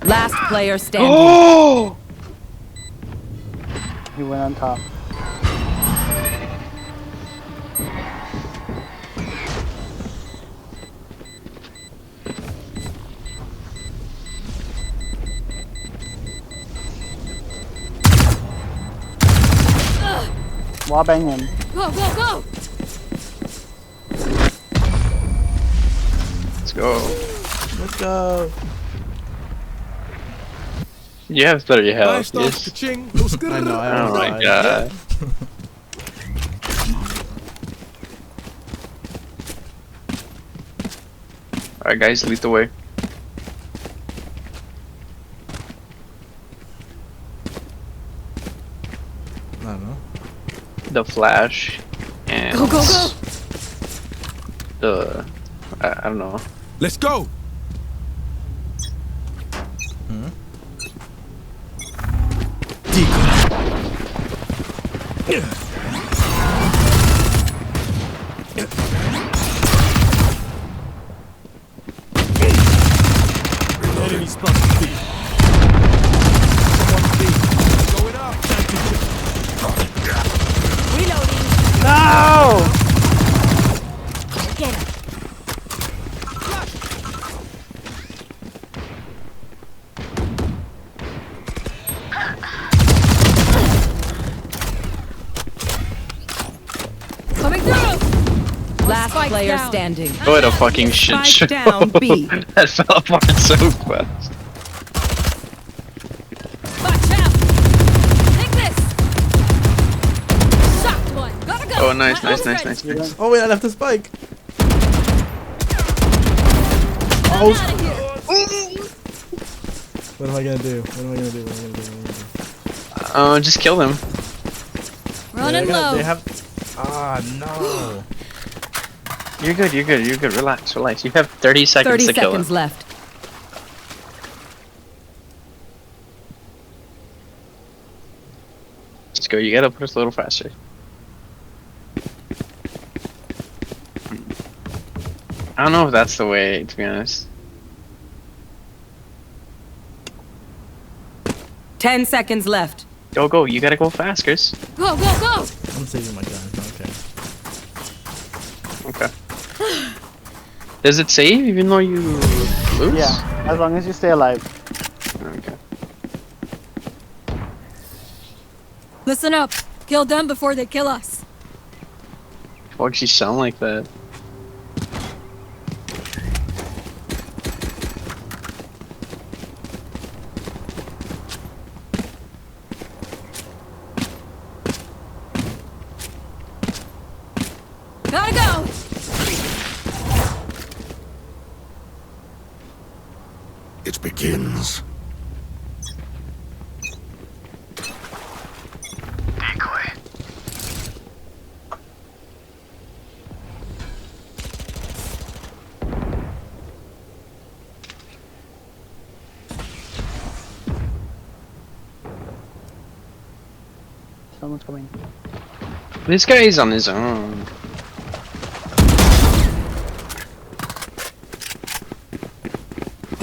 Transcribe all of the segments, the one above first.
Last player standing. Oh! He went on top. Wall bang him. Go, go, go! Let's go. Let's go. You have better health. Blast off, Yes. ka-ching. I know. I Oh my died. god. Alright guys, lead the way. I don't know. The flash and Go, go, go! the I don't know. Let's go. Hmm? Enemy spotted B. Someone B. Going up. Reloading. No! Get him. Coming through! Last Spike player down. standing. What a fucking shit Spike show. down, B. That fell apart so fast. Watch out! Take this! Shocked one! Gotta go! Oh nice, My nice, ult's nice, ready. nice. Oh wait, I left the spike. I'm Oh. outta here. What am I gonna do? What am I gonna do? What am I gonna do? What am I gonna do? Just kill them. Running low. They have. Ah no. You're good, you're good, you're good. Relax, relax. You have 30 seconds 30 to kill seconds them. left. Let's go, you gotta push a little faster. I don't know if that's the way, to be honest. 10 seconds left. Go, go, you gotta go fast, Chris. Go, go, go! I'm saving my gun. Okay. Okay. Does it save even though you lose? Yeah, as long as you stay alive. Okay. Listen up. Kill them before they kill us. Why would she sound like that? Gotta go! It begins. Decoy. Someone's coming. This guy is on his own.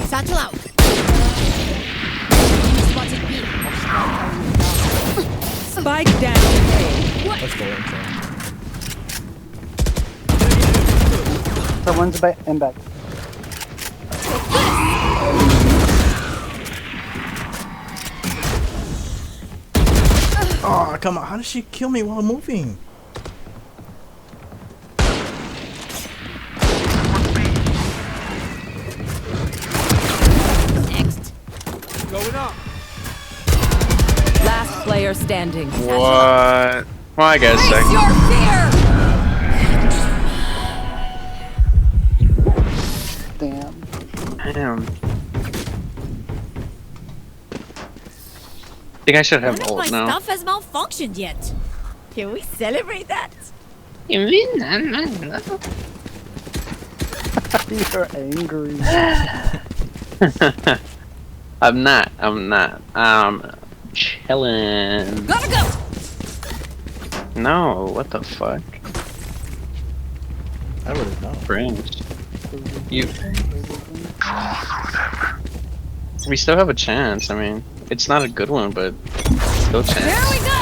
Satchel out. Spotted B. Spike down. Let's go inside. Someone's back and back. Oh come on! How did she kill me while moving? Next. Going up. Last player standing. What? Well, I guess Face your fear! Damn. Damn. I think I should have None of ult my now. stuff has malfunctioned yet. Can we celebrate that? You're angry. I'm not. I'm chilling. Gotta go! No, what the fuck? I would have known. Cringe. You. We still have a chance. I mean, it's not a good one, but still a chance. Here we go!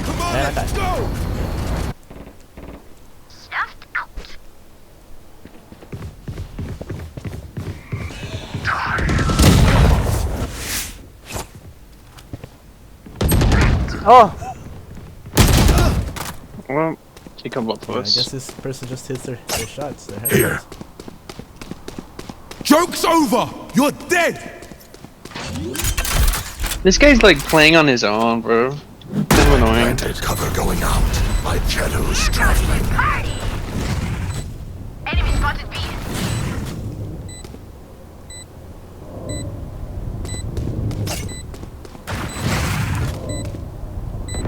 Come on, let's go! Oh! Well, he come both of I us. guess this person just hits their shots, their Here. headshots. Joke's over! You're dead! This guy's like playing on his own, bro. Kind of annoying. Planted cover going out. My shadows traveling. Enemy spotted B.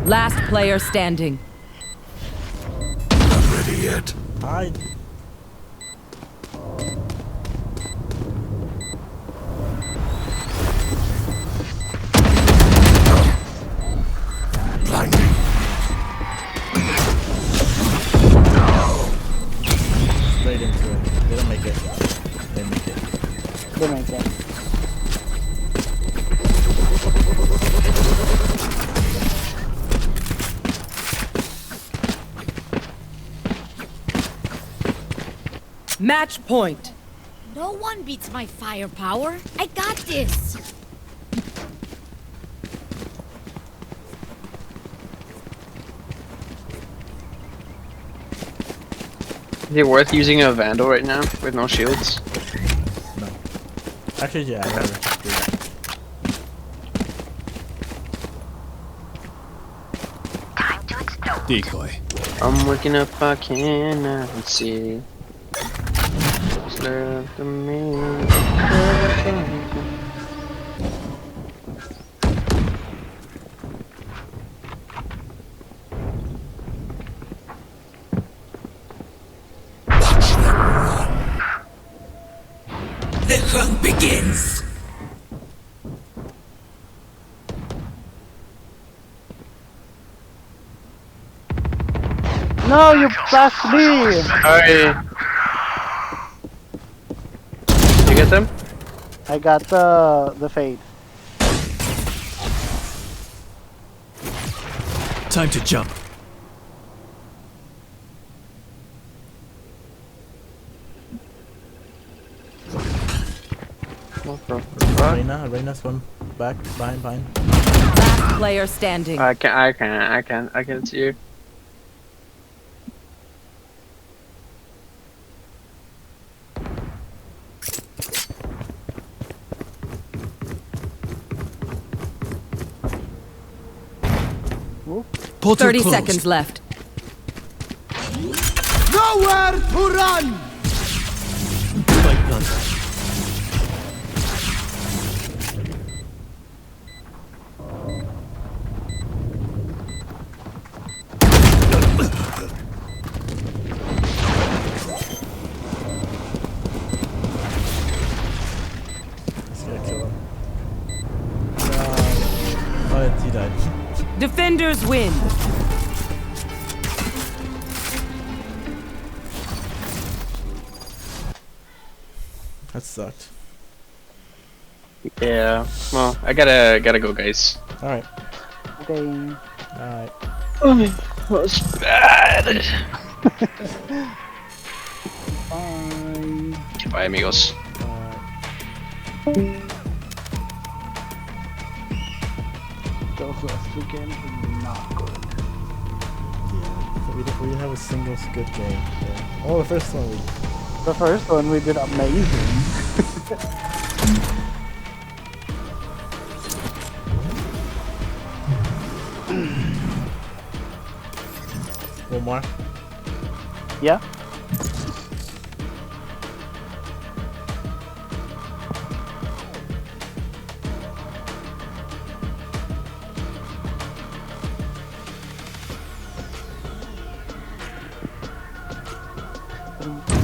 Last player standing. Not ready yet. Hide. Blinding. Straight into it. They don't make it. They make it. They make it. Match point. No one beats my firepower. I got this. Is it worth using a Vandal right now with no shields? No. Actually, yeah, I'd rather just do that. Time to explode. Decoy. I'm waking up, I cannot see. What's left of me? The hunt begins! No, you blast me! Sorry. You get them? I got the fade. Time to jump. What the fuck? Reyna's one back, behind. Last player standing. I can't see you. Portal 30 closed. seconds left. Nowhere to run! Spike planted. Let's get a kill him. Oh, he died. Defenders win. That sucked. Yeah. Well, I gotta go, guys. Alright. Okay. Alright. Oh, that was bad. Bye. Bye, amigos. Those last two games were not good. Yeah. We didn't have a single good game. Yeah. Oh, the first one we. The first one we did amazing. One more. Yeah?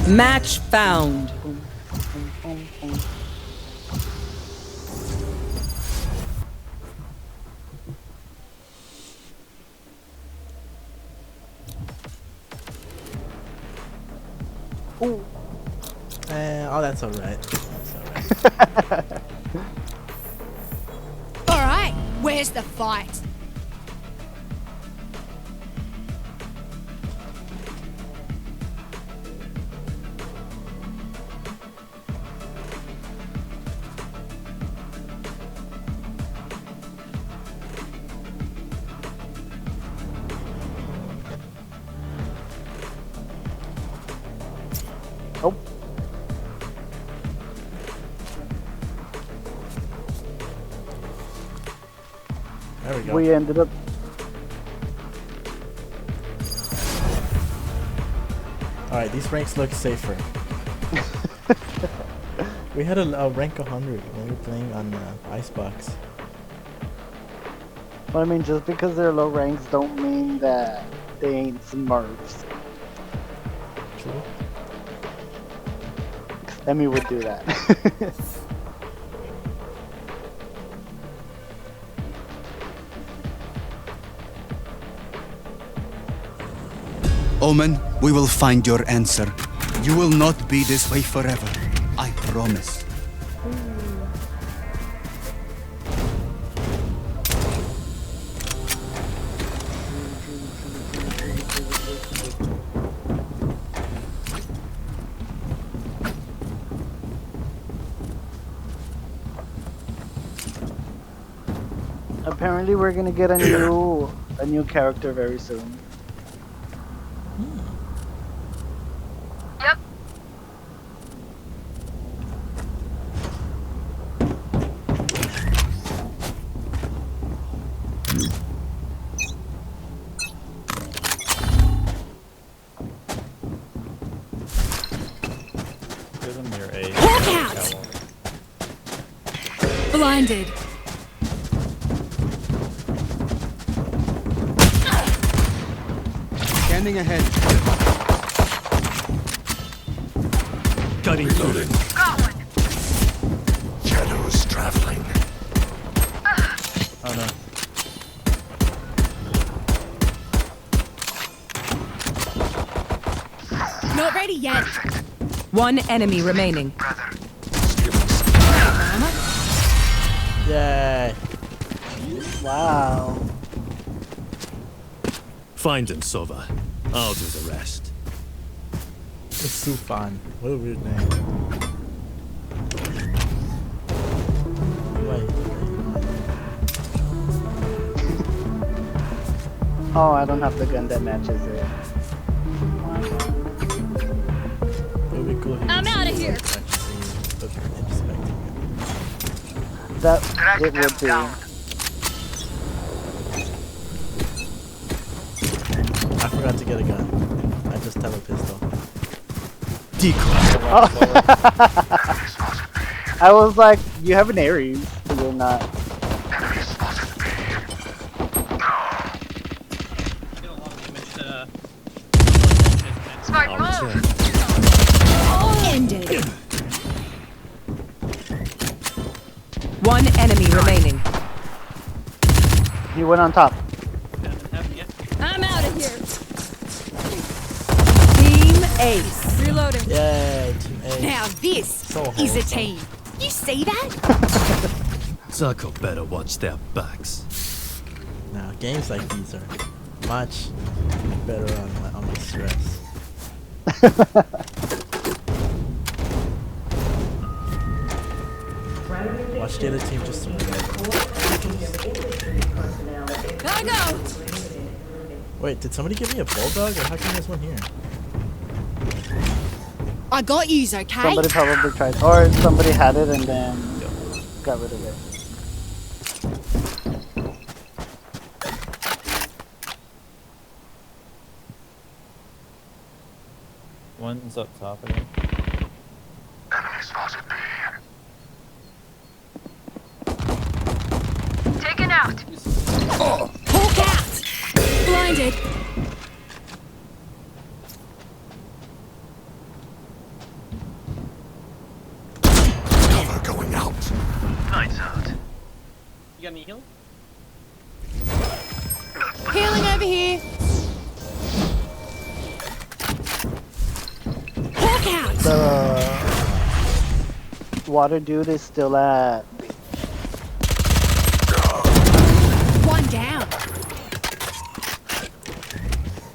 Match found. Oh, that's alright. That's alright. Alright, where's the fight? Oh, There we go. we ended up. Alright, these ranks look safer. We had a rank 100 when we were playing on Icebox. But I mean, just because they're low ranks don't mean that they ain't Smurfs. True. Emmy would do that. Omen, we will find your answer. You will not be this way forever. I promise. Apparently, we're gonna get a new character very soon. Yep. Give them your A. Hawk out! Blinded. Scanning ahead. Cutting through. Got one. Shadows traveling. Oh no. Not ready yet. One enemy remaining. Yay! Wow. Find them, Sova. I'll do the rest. It's Sufan. What a weird name. Wait. Oh, I don't have the gun that matches it. It would be cool if you I'm could outta see, here. like, actually look inspecting it. That it would be. I forgot to get a gun. I just have a pistol. I was like, you have an Aries, but you're not. Smart I'll move. return. Ended. One enemy remaining. He went on top. I'm out of here. Team Ace. Reloading. Yay, Team A. Now this So is a wholesome. team. You see that? Zuko better watch their backs. Now, games like these are much better on my stress. Watch the other team just survive. Gotta go. Wait, did somebody give me a bulldog, or how come there's one here? I got yous, okay? Somebody probably tried, or somebody had it and then got rid of it. One's up top again. Taken out. Hawk out. Blinded. Cover going out. Lights out. You got any heal? Healing over here. Hawk The water dude is still at. One down.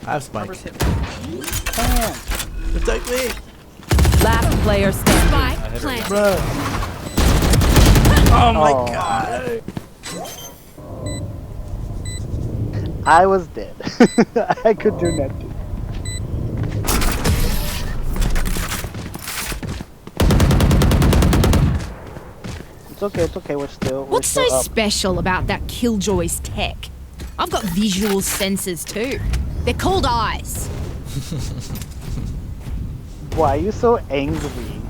I have spike. Damn. Protect me! Last player standing. Spike planted. Bro! Oh my Oh. god! I was dead. I could do nothing. It's okay, we're still What's so up. special about that Killjoy's tech? I've got visual sensors too. They're called eyes. Why are you so angry?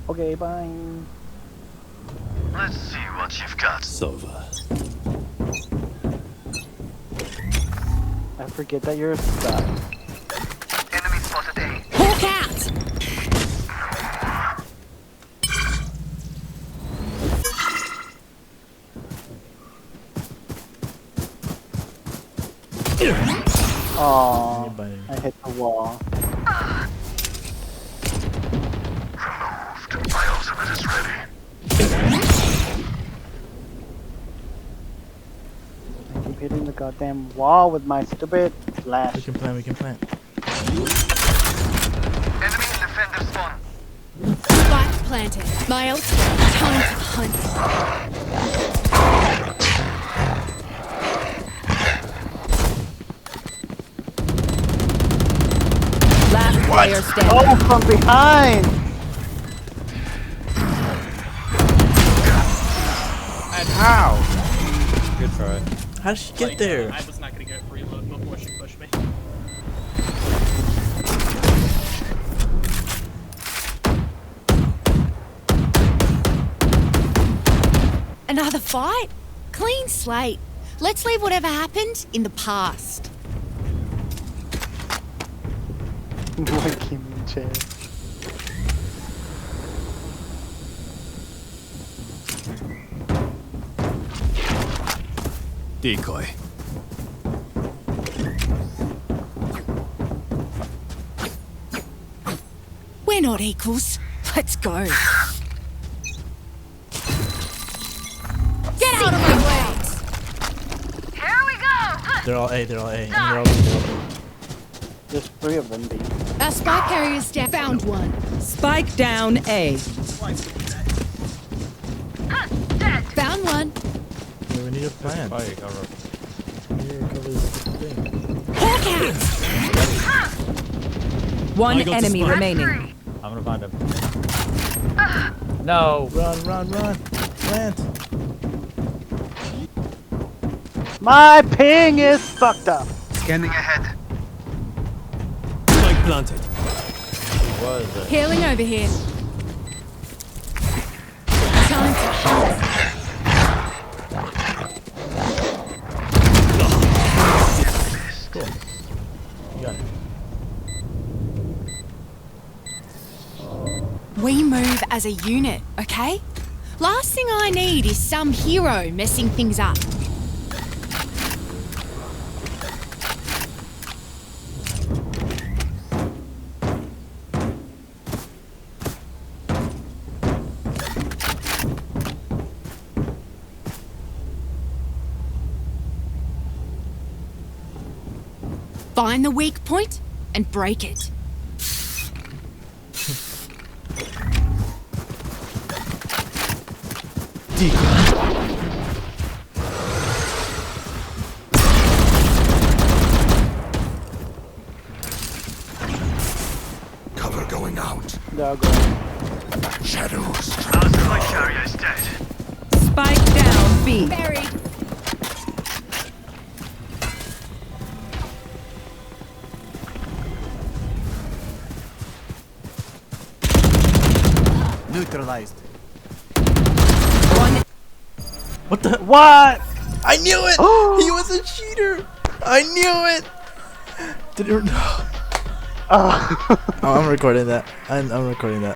Okay, bye. Let's see what you've got. Sova. I forget that you're stuck. Enemy spotted A. Hawk out! Aww, Anybody? I hit the wall. Removed. My ultimate is ready. I keep hitting the goddamn wall with my stupid We flash. can plan, we can plan. Enemy defender spawn. Spike planted. My ultimate. Time to hunt. Last player standing. Oh, from behind! How? Good try. How did she get there? I was not gonna get reload before she pushed me. Another fight? Clean slate. Let's leave whatever happened in the past. Like him in chair. Decoy. We're not equals. Let's go. Get out of my way! Here we go. They're all A, they're all A. And they're all B. There's 3 of them, B. Our spike carrier's down. Found one. Spike down A. Found one. Yeah, we need a plan. Fire cover. Here covers the thing. Hawk out! One I got the enemy spike. remaining. I'm gonna find him. No. Run, run, run! Plant! My ping is fucked up. Scanning ahead. Spike planted. What is it? Healing over here. Time to hunt. Cool. You got it. We move as a unit, okay? Last thing I need is some hero messing things up. Find the weak point and break it. Cover going out. They're all going. Shadows. My carrier is dead. Spike down B. Buried. Neutralized. One What the? What? I knew it! He was a cheater! I knew it! Did it? Oh. I'm recording that. I'm recording that.